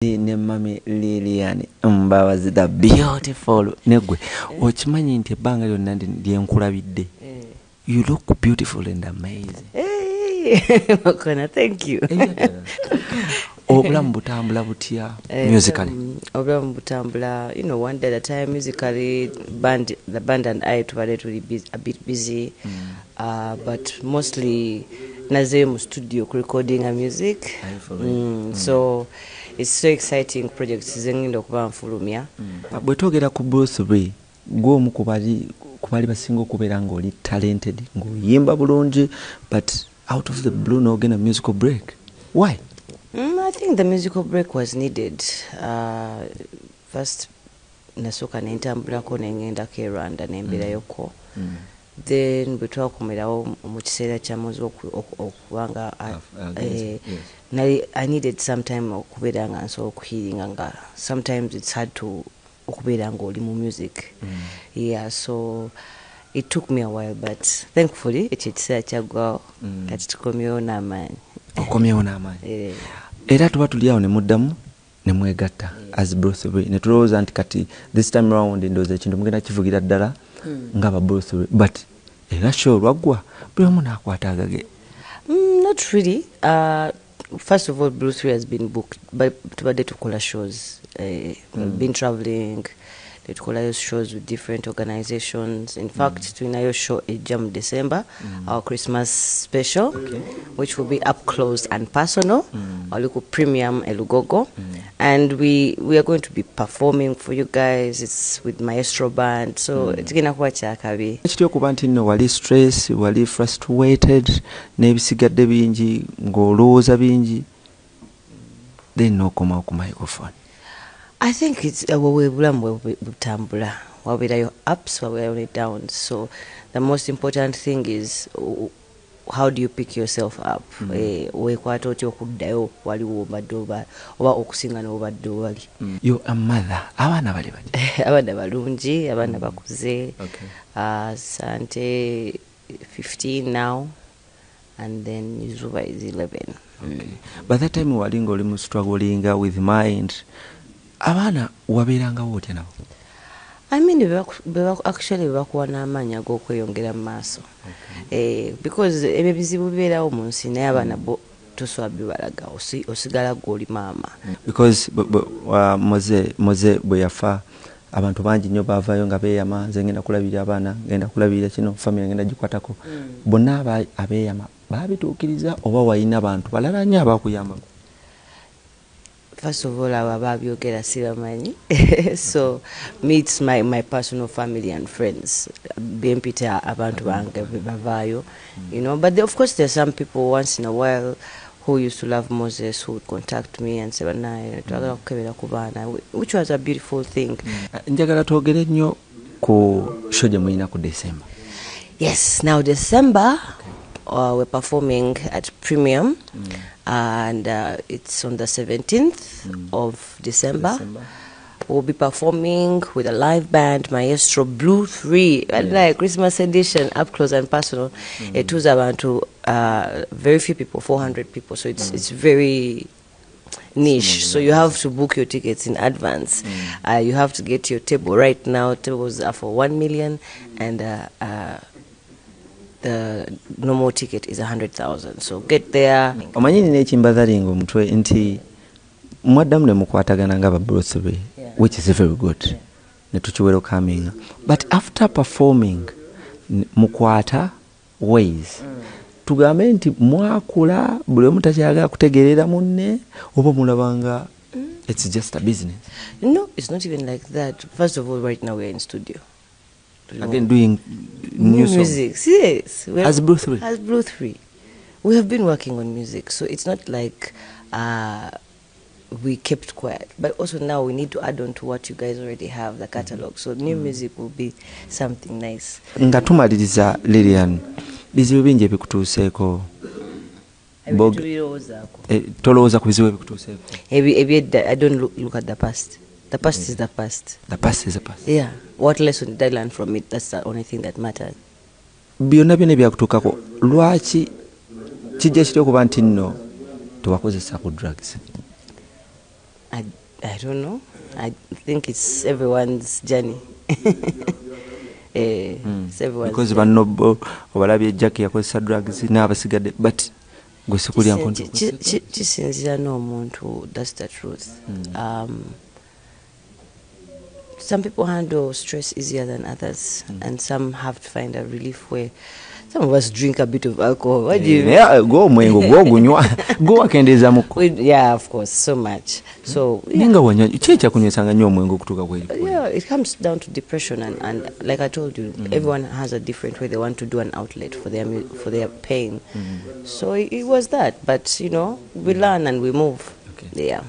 Ne mami Lilian Mbabazi the beautiful negwe okimanyi nti ebbanga lyonna ndyenkulabidde. You look beautiful and amazing. Hey, Makona, thank you. Obulamu butambula butya musically? Obulamu butambula, you know, one day at a time musically. The band and I were a bit busy, but mostly Nazem studio recording a music. So it's so exciting project zengendo kuba mfulumya. Bwe togera ku Bruce Lee, gwo omu kubali basinga okubeera ng'oli talented, ng'oyimba bulungi, but out of the blue n'ogenda musical break. Why? I think the musical break was needed. First, nasoka nentambulako nengendako e Rwanda nembirayoko. Then bwe twakomerawo mu kiseera kya mwezi okubanga I needed some time okubeera nga nsobola okuhealinga nga sometimes it's hard to okubeera nga oli mu music. Yeah, so it took me a while, but thankfully ekyo ekiseera kyaggwawo kati tukomyewo n'amaanyi. Okomyewo n'amaanyi. Era tuba tuli awo ne muddamu ne mwegatta as Bruce Lee. Ne tulowooza nti kati this time around ndowooza ekintu mugenda kivugira ddala ng'aba Bruce Lee. But era show lwaggwa buli omu n'akwata agage. Not really. First of all, Bruce Lee has been booked, but tubadde tukola shows. Been traveling. Tukola shows with different organizations. In fact, tunayo show in December, our Christmas special, which will be up close and personal, our local premium Elugogo. And we are going to be performing for you guys. It's with Maestro Band. So it's going to be chakabi. Ekiti okuba nti nno wali stress, wali frustrated, n'ebisigadde bingi, ng'olowooza bingi, then n'okoma ku microphone. I think it's bulamu butambula. Wabirayo ups, wabirayo downs. So the most important thing is how do you pick yourself up? Wekwata otya okuddayo waliwo obadde oba okusinga n'obadde wali. You're a mother. Abaana bali bati? Abaana balungi, abaana bakuze. Sante 15 now, and then Yuzuba is 11. By that time wali ng'oli mu struggling with mind. Abaana wabeeranga wotya nabo? I mean, actually bakuwa n'amaanyi ag'okweyongera mu maaso. Because ebyo bizibu bibeerawo mu nsi naye abaana bo tosobola bibalaga, osigala gw'oli maama. Because moze bwe yafa abantu bangi nnyo baavaayo nga beeyama, nze ngenda kulabirira abaana, ngenda kulabirira kino, family ngenda gikwatako. Bonna abeeyama baabituukiriza oba walina abantu balala nnyo abaakuyambako? First of all, I have yogera sibamanyi. So meets my personal family and friends. BMPT abantu bange bavayo, you know. But of course, there's some people once in a while who used to love Moses who would contact me and say, which was a beautiful thing. Njagala twogere nnyo ku show gye muyina ku December. Yes, now December. We're performing at Premium, and it's on the 17th of December. We'll be performing with a live band, Maestro Blue 3, like Christmas edition, up close and personal. It was about very few people, 400 people, so it's very niche. So you have to book your tickets in advance. You have to get your table. Right now, tables are for 1 million, and the normal ticket is 100,000. So get there. Omanyini n'ekimbazalinga omutwe nti mwaddamu ne mukwatagana nga Bruce Lee, which is very good. Ne tukiwero coming. But after performing mukwata ways. Tugambe nti mwakula buli omu takyagala kutegeerera munne oba mulabanga it's just a business? No, it's not even like that. First of all, right now we're in studio. Again, doing new music. Yes. As Blue 3. As Blue 3. We have been working on music, so it's not like we kept quiet. But also now we need to add on to what you guys already have, the catalog. So new music will be something nice. Nga tumaliriza Lilian, bizibu bingi ebikutuuseeko. Tolowooza ku bizibu ebikutuuseeko. I don't look at the past. The past is the past. The past is the past. Yeah. What lesson did I learn from it? That's the only thing that matters. Byonna byonna byakutuukako. Lwaki kijja kitya okuba nti nno tewakozesa ku drugs? I don't know. I think it's everyone's journey. It's everyone's because journey. bano obalabye Jackie yakozesa drugs n'abasigadde but gwe sikulya nkonto kisinzira n'omuntu. That's the truth. Some people handle stress easier than others, and some have to find a relief where some of us drink a bit of alcohol. What do you mean? Yeah, go mwengo go gunywa go akendeeza muko. Yeah, of course, so much. So ninga wanywa chicha kunywesanga nnyo omwengo kutuka kweli. Yeah, it comes down to depression, and like I told you, everyone has a different way they want to do an outlet for their pain. So it was that, but we learn and we move. Okay. Yeah.